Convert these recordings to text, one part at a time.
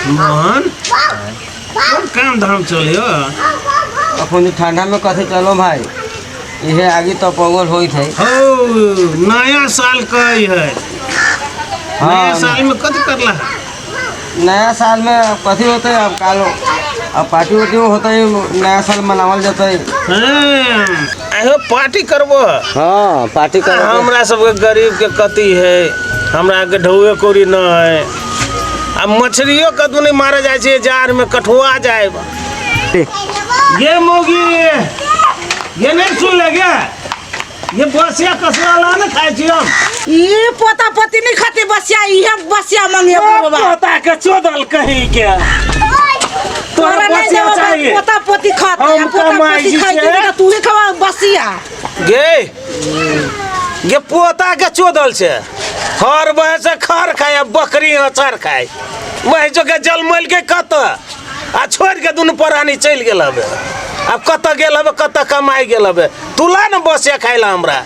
मोहन कौन काम धाम चले अपन ठंडा में कथे चलो भाई ये आगे तो पौगल होई थे नया साल का है। नया साल में कथी करला? नया साल में कथी होते है अब कालो अब पार्टी वार्टी होता है नया साल मनावल जाता है। पार्टी करबो? हाँ पार्टी कर। हमरा सबके गरीब के कथी है, हमरा के ढौए कोरी न है। अब मछलियों कदू नहीं मारे जाए छे जार में कठुआ जाए। ये मोगी ये नहीं सुन लगे ये बसिया कसरा ला ना खाए छी हम। ये पोता पोती नहीं खाते बसिया ये बसिया मांगे बाबा। पोता के चोदल कहीं के तोरा नहीं देबो पोता पोती खाते हैं पोता पोती खाते तू ही खवा बसिया ये पोता के चोदल से हर बह से खर खाए बकरी अचार खाए वही जो के जलमल के कत आ छोड़ के दुनू प्राणी चल गेल हबे। अब कत गेल हबे कत कमाई गेल हबे तुला न बसिया खाइला हमरा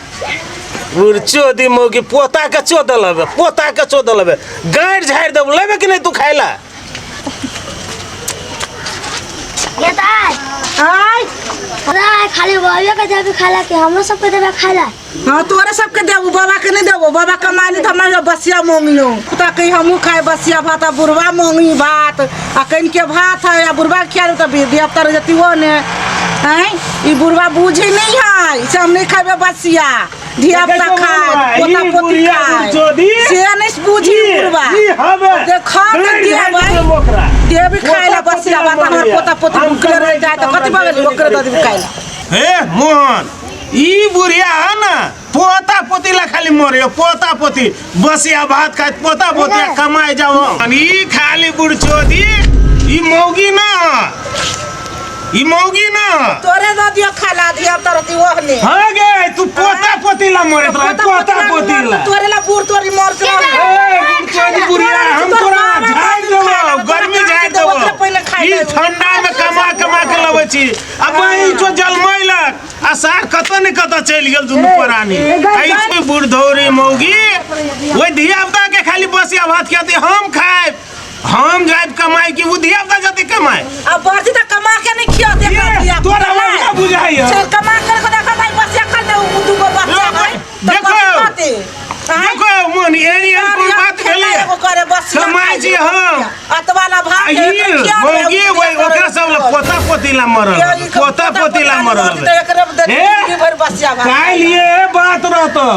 चोदी मौगी पोता के चोदल हबे पोता के चोदल हबे गाड़ झाड़ देब लेबे कि नहीं तू खाइला? ये हाय खाली बाबा के देबे खाला के हमरो सब के देबे खाला। हां तोरे सब के देबो बाबा के नहीं देबो बाबा कमानी त हम बसिया मांगियो त कहीं हमहु खाए बसिया भात बुढ़वा मांगी भात आ कहीं के भात है या बुढ़वा खिया त देवतर जति वो ने हैं ई बुढ़वा बुझे नहीं है से हम नहीं खाबे बसिया धिया पुता खाए पोता पोती खाए से नहीं बुझी बुढ़वा देखा देबे खाइला बसिया भात हमर पोता पोती भूखले रह जाए त कथि बगल ओकरे द देबे खाइला। हे मोहन ई बुढ़िया है ना पोता पोती ला खाली मरे पोता पोती बसिया भात खाए पोता पोती कमाए जाओ ई खाली बुढ़ चोदी ई मौगी ना तोरे द दियो खाला धिया तरती ओहने हां गे तू पोता पोती ला मरे पोता पोती ला तोरे ला बुढ़ तोरी मर से ए बुढ़ चोदी बुढ़िया हम तोरा झाड़ देबो गर्मी झाड़ देबो ई ठंडा में कमा कमा के लबै छी अब ई जो जलमैलक आ सार कत ने कत चल गेल दुनू प्राणी आई छी बुढ़ धौरी मौगी ओइ धिया पुता के खाली बसिया भात खाते हम खाए हम जाए कमाई की वो धिया पुता जाते कमाए अब बढ़ती त कमा के नहीं खिया दे तोरा वाला बुझाई है चल कमा के देखो भाई बसिया खा ले उ दू गो बच्चा भाई देखो मन एरिया कोई बात भेले करे बसिया कमाई जी हां अतवाला भात मौगी ओइ ओकरा सब पोता पोती ला मरल पोता पोती ला मरल भर बसिया भात काल ये बात रहतो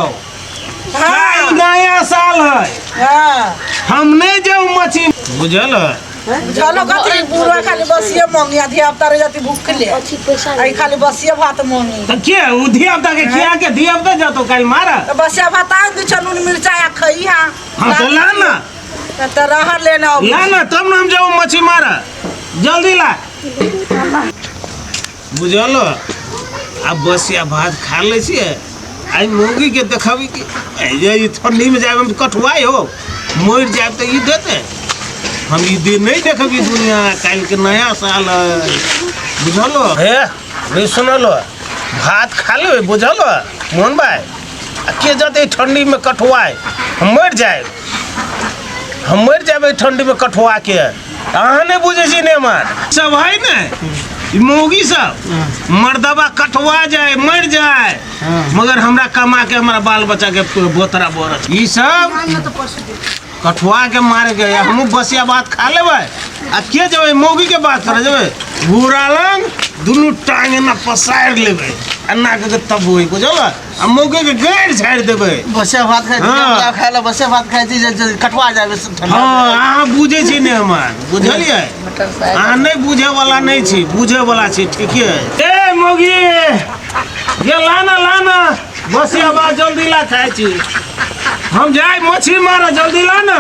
काल नया साल है हम नहीं जाऊ मछी बुझल चलो कथी बुढ़वा खाली बसिया मांगिया धिया पुता जति भूखले आई खाली बसिया भात मांगी त के उ धिया पुता के खिया के धिया पुता जातो काल मारा बसिया भात आ दू चनून मिर्चाई खई हां तो ला ना त रह लेना ला ना तब ना हम जाऊ मछी मारा जल्दी ला बुझल अब बसिया भात खा ले छी आई मौगी के देखबी कि ये ठंडी में जाए हम कठुआई हो मर जाए तो ई देते हम ई दिन नहीं देखबी दुनिया काल के नया साल है बुझलो हे रे सुनलो भात खा ले बुझलो मोहन भाई के जाते ठंडी में कठुआई हम मर जाए ठंडी में कठुआ के अहाँ नहीं बुझे छी ने मार सब है ने मौगी सब मर्दबा कठुआ जाए मर जाए मगर हमरा कमा के हमारा बाल बच्चा के बोतरा बोरत ई सब कठुआ के मारे गए हम बसिया भात खा लेबे आ के जबे मौगी के बात करे जबे घूरा लंग दुनू टांग ना पसार लेबे अन्ना के तब होई बुझल आ मौगी के गाड़ झाड़ देबे बसिया भात खाए ला बसिया भात खाए छी कटवा जाबे हां अहाँ बुझे छी ने हमार बुझलिए अहाँ नहीं बुझे वाला नहीं छी बुझे वाला छी ठीक है ए मौगी ये लाना बसिया भात जल्दी ला खाए छी हम जाए मछली मारा जल्दी लाना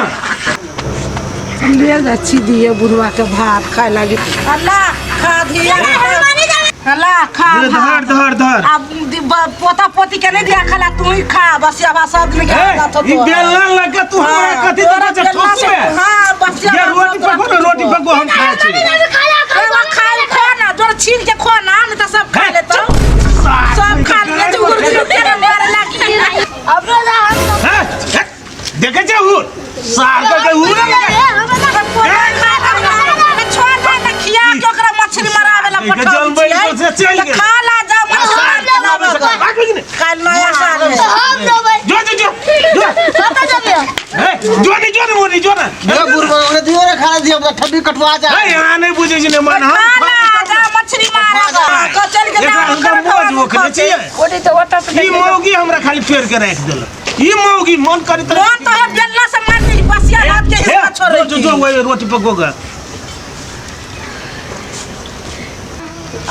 ले अच्छी दिए बुढ़वा के भात खाए लगी अल्लाह खा दिए अल्लाह खा धर अब पोता पोती के नहीं दिया खाला तू ही खा बसिया भात सब में खा तो ई बेलना लगे तू हमरा कथि तो ठोसबे हां बसिया ये रोटी पको हम खाए छी खा ना जोर छीन के खो ना नहीं तो सब खा ले तो सब खा ले तो गुरु तेरे मारे लगी अब देखे जाऊ सार के जो नहीं मोनी जो ना ये बुरबा ने दियो रे खाला दियो ठड्डी कटवा जा ए यहाँ नहीं बुझे जी ने मन हम जा मछली मारेगा को चल के एकरा हम मोज वो के चाहिए ओडी तो ओटा से ई मौगी हमरा खाली फेर के रख देल ई मौगी मन करी त मन तो है बेलना से मार दे बसिया हाथ के हिस्सा छोड़ जो जो वो रोटी पकोगा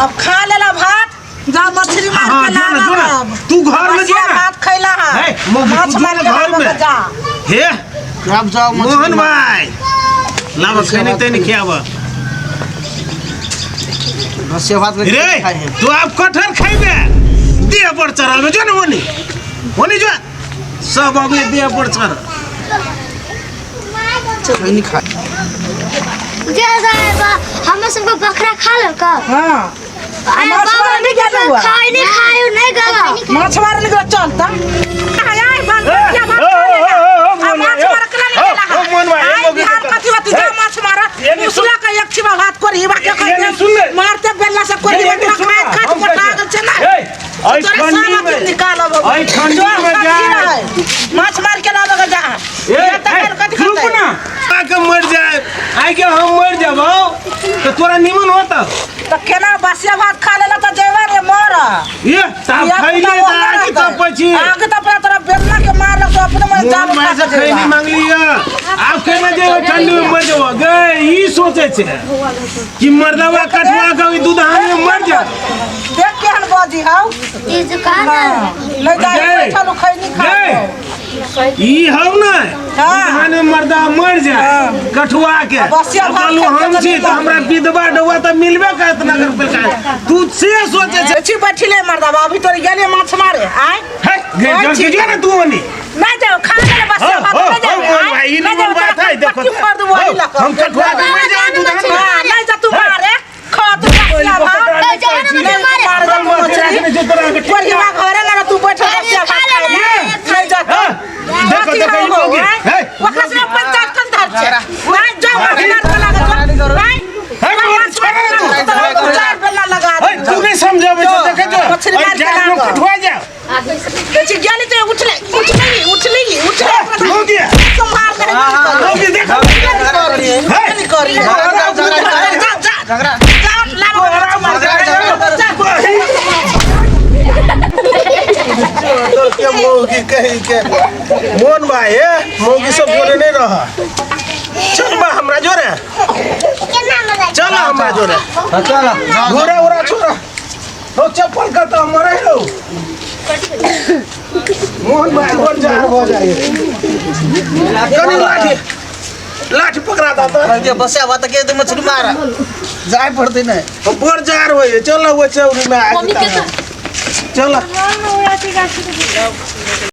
अब खा लेला भात जा मछली मार हाँ, के जो ना, लावा जो ना। तू घर में जो ना। भात खैला है हे, मौगी, माछ तू मार जो के ना घर लावा में। जा हे अब जाओ मोहन भाई लावा खैनी तैनी खियावा बस ये बात में रे तू आप कटहर खाइबे देह पर चढ़ल में जो ना मोनी जो सब अभी देह पर चढ़ नहीं खा हमें सबको बकरा खा लो का हां अरे माछ बाबा मारने क्या भी हुआ? खाई नहीं खायो नहीं गया माछ मारने के चलता आय बाल बच्चा भात खा माछ मार के निकला है बिहार कथि बात जा माछ मारा उसला का एक छिबा भात करी बाके कह मारते बेला से कोरी बकरा खाए खाट पटा गल छ ना आई ठंडी में निकाल अब आई ठंडी में जा माछ मार के लावे जा ये तक कथि रुक ना आके मर जाए आई के हम मर जाबो तो तोरा निमन होता तो केना बसिया भात खा लेला तो जेवा रे मर ये साफ खैले त आगे त पछि आगे त अपना तरफ बेलना के मार तो अपने मन जान मैं से खैनी मांग लिया आप कहना जे ठंडी में मर जाओ गए ई सोचे छे कि मर्दवा कटवा के दूध में मर जा देख के हन बाजी हाउ ये दुकान ले जाए चलो खैनी खा ई हम ना धाने मर्दा मर जाए कठुआ के बसिया भात बोलू हम छी तो हमरा विधवा डवा त मिलबे करत ना कर पैसा तू से सोचे छे छी बैठिले मर्दा अभी तो गेले माछ मारे आय है जल के जो ना तू ओनी नहीं जाओ खा ले बसिया भात ले जाओ भाई नहीं बात है देखो हम कठुआ के मर जाए तू धाने नहीं जा तू मारे खा तू बसिया भात नहीं मारे परिवार घरे ना तू बैठ बसिया भात खा ले नहीं जा देखो देखो ई लोग है वखस में पंचायत कन धर छे नहीं जाओ माछ मार के लगा नहीं माछ मार के चार बेला लगा तू नहीं समझाबे तो देखे जो मछली मार के लगा कठुआ जा देखी गेली तो उठले हो गया संभाल नहीं हो गया देखो नहीं करी जा के मौगी कही के मोन भाई मौगी सब बोले नहीं रहा चल बा हमरा जोरे चल हमरा जोरे चल घोड़ा उड़ा छोड़ा तो चप्पल का तो मरे हो मोहन भाई बोल जा हो जाए कनी लाठी पकड़ा था तो बसिया बात के तो मछली मारा जाए पड़ते नहीं बोर जार होए चल वो चौरी में आ चल